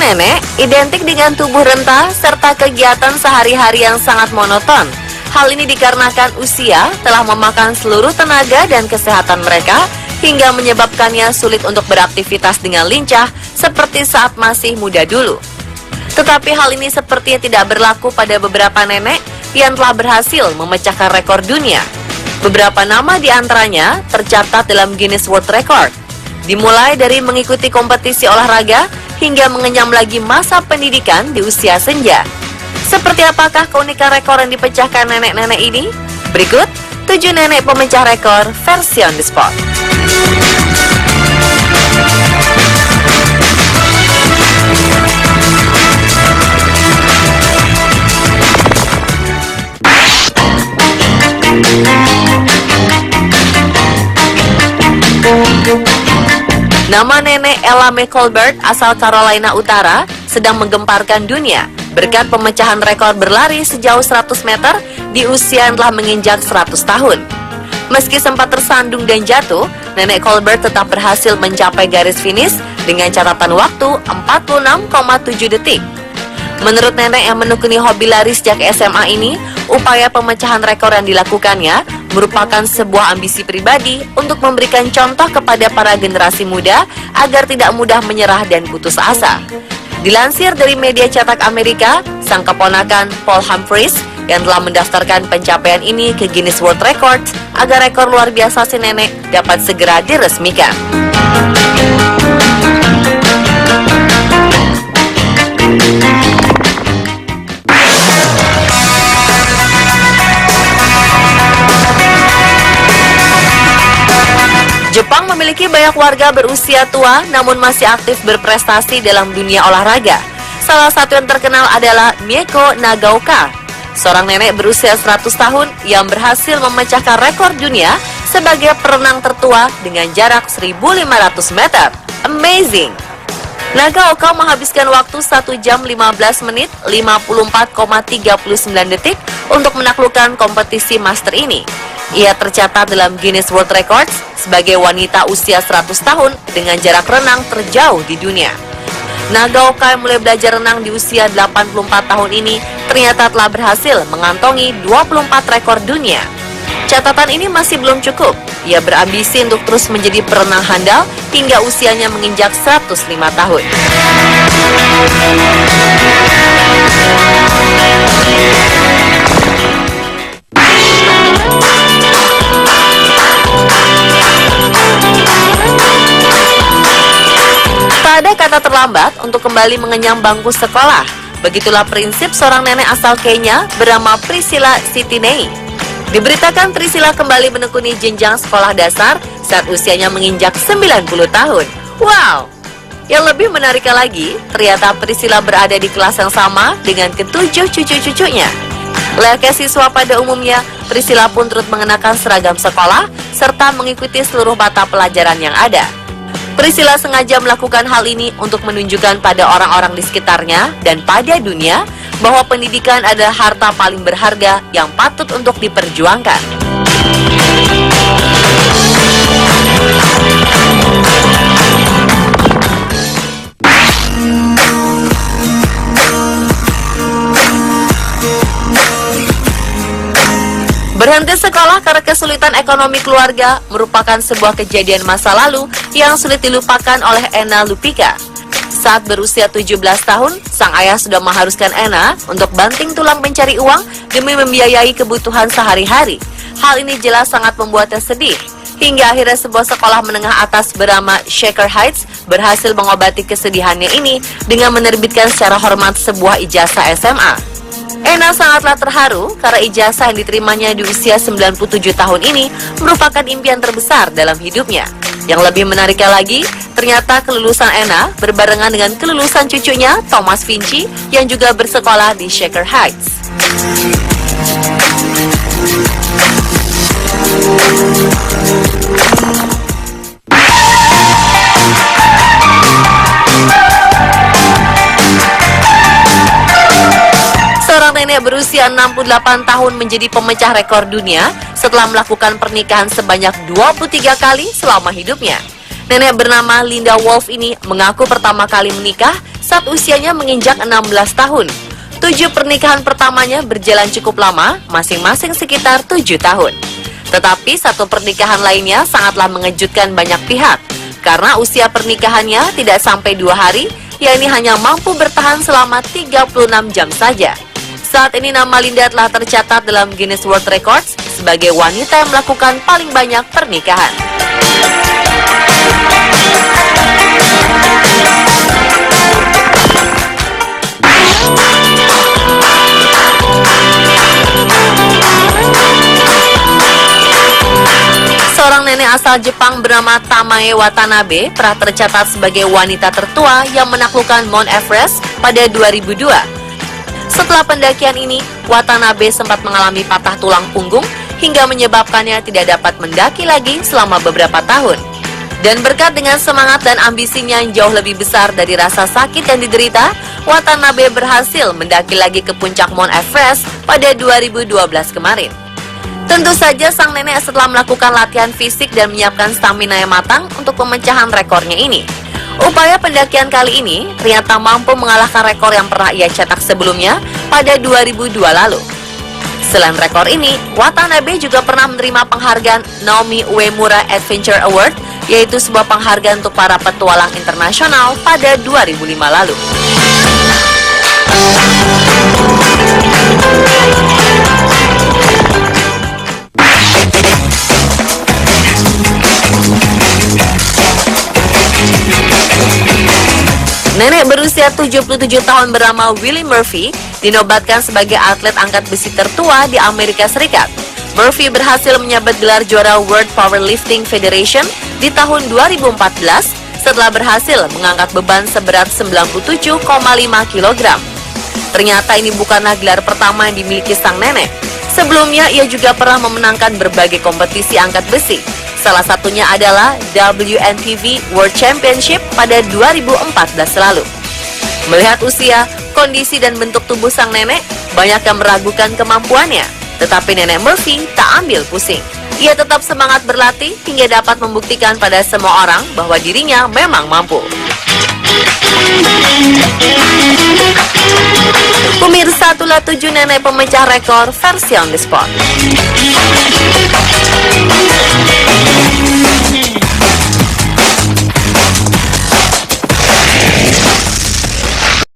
nenek identik dengan tubuh renta serta kegiatan sehari-hari yang sangat monoton. Hal ini dikarenakan usia telah memakan seluruh tenaga dan kesehatan mereka hingga menyebabkannya sulit untuk beraktivitas dengan lincah seperti saat masih muda dulu. Tetapi hal ini sepertinya tidak berlaku pada beberapa nenek yang telah berhasil memecahkan rekor dunia. Beberapa nama di antaranya tercatat dalam Guinness World Record. Dimulai dari mengikuti kompetisi olahraga hingga mengenyam lagi masa pendidikan di usia senja. Seperti apakah keunikan rekor yang dipecahkan nenek-nenek ini? Berikut 7 nenek pemecah rekor versi on the spot. Nama nenek Ella Mae Colbert asal Carolina Utara sedang menggemparkan dunia berkat pemecahan rekor berlari sejauh 100 meter di usia yang telah menginjak 100 tahun. Meski sempat tersandung dan jatuh, nenek Colbert tetap berhasil mencapai garis finish dengan catatan waktu 46,7 detik. Menurut nenek yang menekuni hobi lari sejak SMA ini, upaya pemecahan rekor yang dilakukannya merupakan sebuah ambisi pribadi untuk memberikan contoh kepada para generasi muda agar tidak mudah menyerah dan putus asa. Dilansir dari media cetak Amerika, sang keponakan Paul Humphries yang telah mendaftarkan pencapaian ini ke Guinness World Record agar rekor luar biasa si nenek dapat segera diresmikan. Jepang memiliki banyak warga berusia tua namun masih aktif berprestasi dalam dunia olahraga. Salah satu yang terkenal adalah Mieko Nagaoka, seorang nenek berusia 100 tahun yang berhasil memecahkan rekor dunia sebagai perenang tertua dengan jarak 1.500 meter. Amazing! Nagaoka menghabiskan waktu 1 jam 15 menit 54,39 detik untuk menaklukkan kompetisi master ini. Ia tercatat dalam Guinness World Records sebagai wanita usia 100 tahun dengan jarak renang terjauh di dunia. Nagaoka yang mulai belajar renang di usia 84 tahun ini ternyata telah berhasil mengantongi 24 rekor dunia. Catatan ini masih belum cukup. Ia berambisi untuk terus menjadi perenang handal hingga usianya menginjak 105 tahun. Tak ada kata terlambat untuk kembali mengenyam bangku sekolah. Begitulah prinsip seorang nenek asal Kenya bernama Priscilla Sitinei. Diberitakan Priscilla kembali menekuni jenjang sekolah dasar saat usianya menginjak 90 tahun. Wow! Yang lebih menariknya lagi, ternyata Priscilla berada di kelas yang sama dengan ketujuh cucu-cucunya. Layaknya siswa pada umumnya, Priscilla pun turut mengenakan seragam sekolah serta mengikuti seluruh mata pelajaran yang ada. Priscilla sengaja melakukan hal ini untuk menunjukkan pada orang-orang di sekitarnya dan pada dunia bahwa pendidikan adalah harta paling berharga yang patut untuk diperjuangkan. Berhenti sekolah karena kesulitan ekonomi keluarga merupakan sebuah kejadian masa lalu yang sulit dilupakan oleh Ena Lupika. Saat berusia 17 tahun, sang ayah sudah mengharuskan Ena untuk banting tulang mencari uang demi membiayai kebutuhan sehari-hari. Hal ini jelas sangat membuatnya sedih. Hingga akhirnya sebuah sekolah menengah atas bernama Shaker Heights berhasil mengobati kesedihannya ini dengan menerbitkan secara hormat sebuah ijazah SMA. Ena sangatlah terharu karena ijazah yang diterimanya di usia 97 tahun ini merupakan impian terbesar dalam hidupnya. Yang lebih menariknya lagi, ternyata kelulusan Ena berbarengan dengan kelulusan cucunya, Thomas Vinci, yang juga bersekolah di Shaker Heights. Seorang nenek berusia 68 tahun menjadi pemecah rekor dunia setelah melakukan pernikahan sebanyak 23 kali selama hidupnya. Nenek bernama Linda Wolf ini mengaku pertama kali menikah saat usianya menginjak 16 tahun. 7 pernikahan pertamanya berjalan cukup lama, masing-masing sekitar 7 tahun. Tetapi satu pernikahan lainnya sangatlah mengejutkan banyak pihak, karena usia pernikahannya tidak sampai 2 hari, yakni hanya mampu bertahan selama 36 jam saja. Saat ini nama Linda telah tercatat dalam Guinness World Records sebagai wanita yang melakukan paling banyak pernikahan. Seorang nenek asal Jepang bernama Tamae Watanabe pernah tercatat sebagai wanita tertua yang menaklukkan Mount Everest pada 2002. Setelah pendakian ini, Watanabe sempat mengalami patah tulang punggung hingga menyebabkannya tidak dapat mendaki lagi selama beberapa tahun. Dan berkat dengan semangat dan ambisinya yang jauh lebih besar dari rasa sakit yang diderita, Watanabe berhasil mendaki lagi ke puncak Mount Everest pada 2012 kemarin. Tentu saja sang nenek setelah melakukan latihan fisik dan menyiapkan stamina yang matang untuk pemecahan rekornya ini. Upaya pendakian kali ini ternyata mampu mengalahkan rekor yang pernah ia cetak sebelumnya pada 2002 lalu. Selain rekor ini, Watanabe juga pernah menerima penghargaan Naomi Uemura Adventure Award, yaitu sebuah penghargaan untuk para petualang internasional pada 2005 lalu. Nenek berusia 77 tahun bernama Willie Murphy dinobatkan sebagai atlet angkat besi tertua di Amerika Serikat. Murphy berhasil menyabet gelar juara World Powerlifting Federation di tahun 2014 setelah berhasil mengangkat beban seberat 97,5 kg. Ternyata ini bukanlah gelar pertama yang dimiliki sang nenek. Sebelumnya ia juga pernah memenangkan berbagai kompetisi angkat besi. Salah satunya adalah WNTV World Championship pada 2014 lalu. Melihat usia, kondisi dan bentuk tubuh sang nenek, banyak yang meragukan kemampuannya. Tetapi nenek Murphy tak ambil pusing. Ia tetap semangat berlatih hingga dapat membuktikan pada semua orang bahwa dirinya memang mampu. Pemirsa, itulah 7 nenek pemecah rekor versi on the spot.